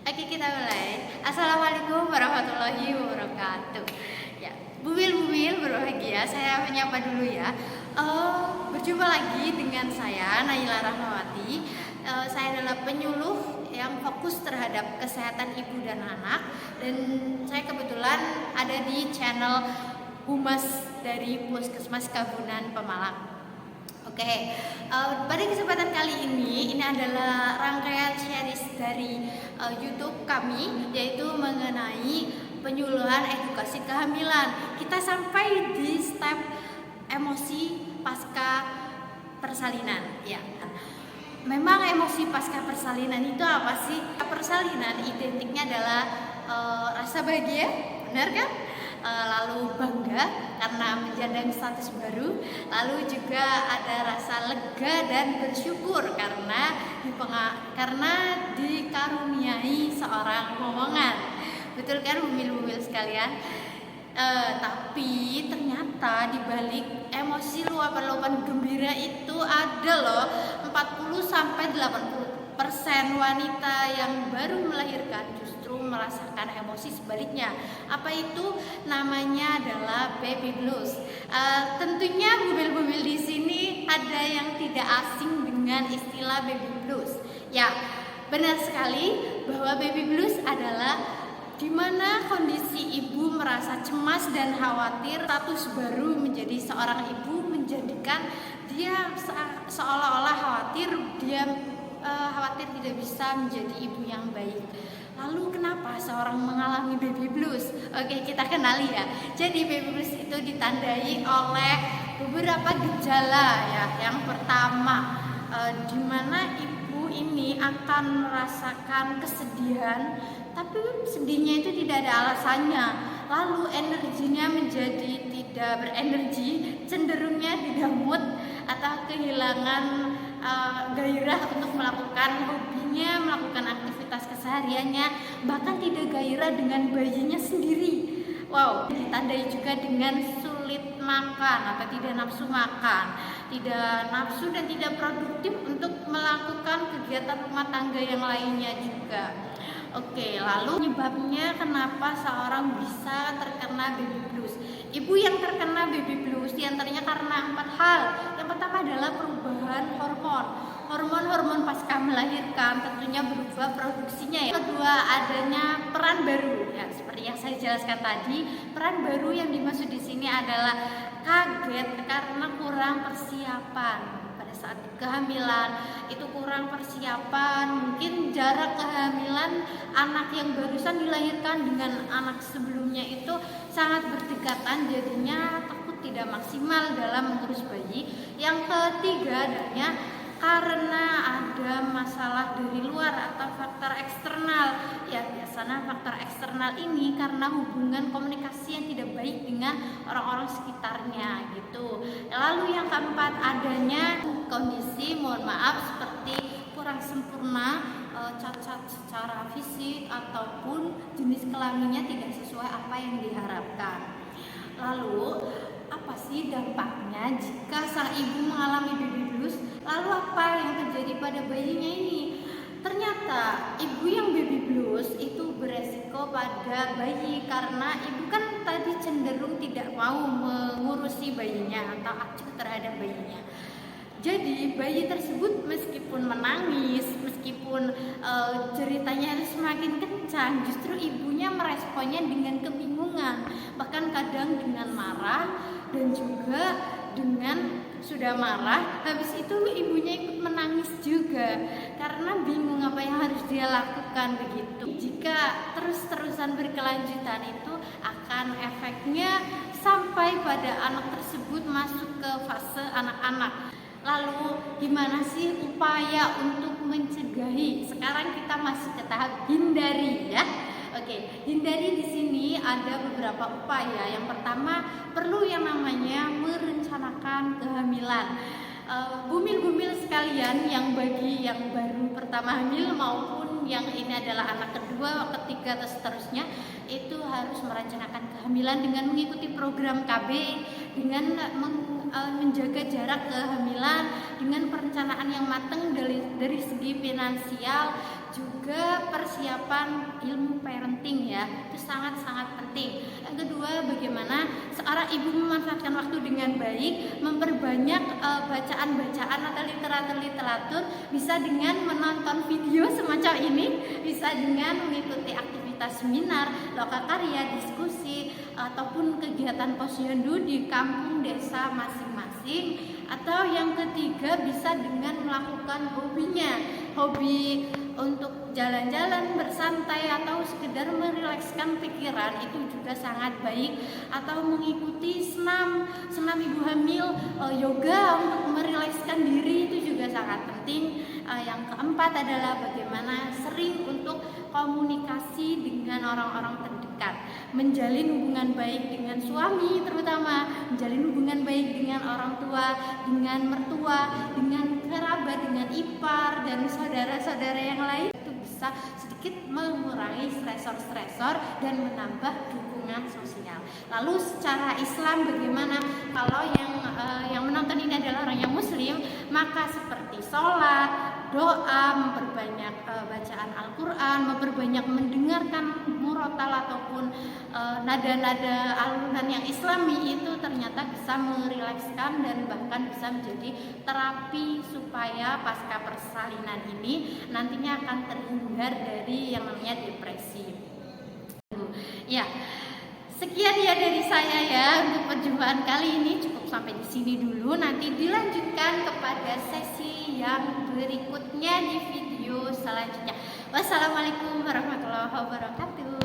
Oke, kita mulai. Assalamualaikum warahmatullahi wabarakatuh. Ya, bumil-bumil berbahagia. Saya menyapa dulu ya. Berjumpa lagi dengan saya Naila Rahmawati. Saya adalah penyuluh yang fokus terhadap kesehatan ibu dan anak, dan saya kebetulan ada di channel Humas dari Puskesmas Kabunan Pemalang. Oke, pada kesempatan kali ini adalah rangkaian series dari YouTube kami, yaitu mengenai penyuluhan edukasi kehamilan. Kita sampai di step emosi pasca persalinan. Ya, memang emosi pasca persalinan itu apa sih? Persalinan identiknya adalah rasa bahagia, benar kan? Lalu bangga karena menjandang status baru, lalu juga ada rasa lega dan bersyukur karena dikaruniai seorang momongan. Betul kan bumil-bumil sekalian? Tapi ternyata di balik emosi luapan-luapan gembira itu ada loh 40-80% wanita yang baru melahirkan justru merasakan emosi sebaliknya. Apa itu? Namanya adalah baby blues. Tentunya bumil-bumil di sini ada yang tidak asing dengan istilah baby blues. Ya, benar sekali bahwa baby blues adalah di mana kondisi ibu merasa cemas dan khawatir. Status baru menjadi seorang ibu menjadikan dia seolah-olah khawatir tidak bisa menjadi ibu yang baik. Lalu kenapa seorang mengalami baby blues? Oke, kita kenali ya. Jadi baby blues itu ditandai oleh beberapa gejala ya. Yang pertama, di mana ibu ini akan merasakan kesedihan, tapi sedihnya itu tidak ada alasannya. Lalu energinya menjadi tidak berenergi, cenderungnya tidak mood atau kehilangan gairah untuk melakukan hobinya, melakukan aktivitas kesehariannya, bahkan tidak gairah dengan bayinya sendiri. Wow, ditandai juga dengan sulit makan atau tidak nafsu makan, tidak nafsu dan tidak produktif untuk melakukan kegiatan rumah tangga yang lainnya juga. Oke, lalu penyebabnya kenapa seorang bisa terkena baby blues? Ibu yang terkena baby blues diantaranya karena 4 hal. Yang pertama adalah perubahan hormon. Hormon pasca melahirkan tentunya berubah produksinya ya. Kedua, adanya peran baru. Ya, seperti yang saya jelaskan tadi, peran baru yang dimaksud di sini adalah kaget karena kurang persiapan. Saat kehamilan itu kurang persiapan, mungkin jarak kehamilan anak yang barusan dilahirkan dengan anak sebelumnya itu sangat berdekatan, jadinya takut tidak maksimal dalam mengurus bayi. Yang ketiga adanya karena ada masalah dari luar atau faktor eksternal. Ya, biasanya faktor eksternal ini karena hubungan komunikasi yang tidak baik dengan orang-orang sekitarnya gitu. Lalu yang keempat adanya kondisi, mohon maaf, seperti kurang sempurna, cacat secara fisik ataupun jenis kelaminnya tidak sesuai apa yang diharapkan. Lalu apa sih dampaknya jika sang ibu mengalami baby blues? Lalu apa yang terjadi pada bayinya ini? Ternyata ibu yang baby blues itu beresiko pada bayi karena ibu kan tadi cenderung tidak mau mengurusi bayinya atau acuh terhadap bayinya. Jadi bayi tersebut meskipun menangis, meskipun ceritanya semakin kencang, justru ibunya meresponnya dengan kebingungan, bahkan kadang dengan marah dan juga dengan sudah marah, habis itu ibunya ikut menangis juga karena bingung apa yang harus dia lakukan begitu. Jika terus-terusan berkelanjutan itu akan efeknya sampai pada anak tersebut masuk ke fase anak-anak. Lalu gimana sih upaya untuk mencegahi? Sekarang kita masih ke tahap hindari ya. Oke, hindari di sini ada beberapa upaya. Yang pertama, perlu yang namanya merencanakan kehamilan. Bumil-bumil sekalian yang bagi yang baru pertama hamil maupun yang ini adalah anak kedua, ketiga atau seterusnya, itu harus merencanakan kehamilan dengan mengikuti program KB, dengan menjaga jarak kehamilan, dengan perencanaan yang matang dari segi finansial, juga persiapan ilmu parenting ya, itu sangat-sangat penting. Yang kedua, bagaimana seorang ibu memanfaatkan waktu dengan baik, memperbanyak bacaan-bacaan atau literatur-literatur, bisa dengan menonton video semacam ini, bisa dengan mengikuti aktivitas seminar, lokakarya, diskusi, ataupun kegiatan posyandu di kampung desa masing-masing. Atau yang ketiga, bisa dengan melakukan hobinya, hobi untuk jalan-jalan, bersantai, atau sekedar merilekskan pikiran, itu juga sangat baik. Atau mengikuti senam ibu hamil, yoga untuk merilekskan diri, itu juga sangat penting. Yang keempat adalah bagaimana sering untuk komunikasi dengan orang-orang terdekat, menjalin hubungan baik dengan suami, terutama menjalin hubungan baik dengan orang tua, dengan mertua, dengan kerabat, dengan ipar dan saudara-saudara yang lain. Itu bisa sedikit mengurangi stresor-stresor dan menambah dukungan sosial. Lalu secara Islam bagaimana? Kalau yang menonton ini adalah orang yang muslim, maka seperti sholat, doa, memperbanyak bacaan Al-Quran, memperbanyak mendengarkan murotal ataupun nada-nada alunan yang islami, itu ternyata bisa merilekskan dan bahkan bisa menjadi terapi supaya pasca persalinan ini nantinya akan terhindar dari yang namanya depresi. Ya, sekian ya dari saya ya untuk perjumpaan kali ini, cukup sampai di sini dulu. Nanti dilanjutkan kepada sesi yang berikutnya di video selanjutnya. Wassalamualaikum warahmatullahi wabarakatuh.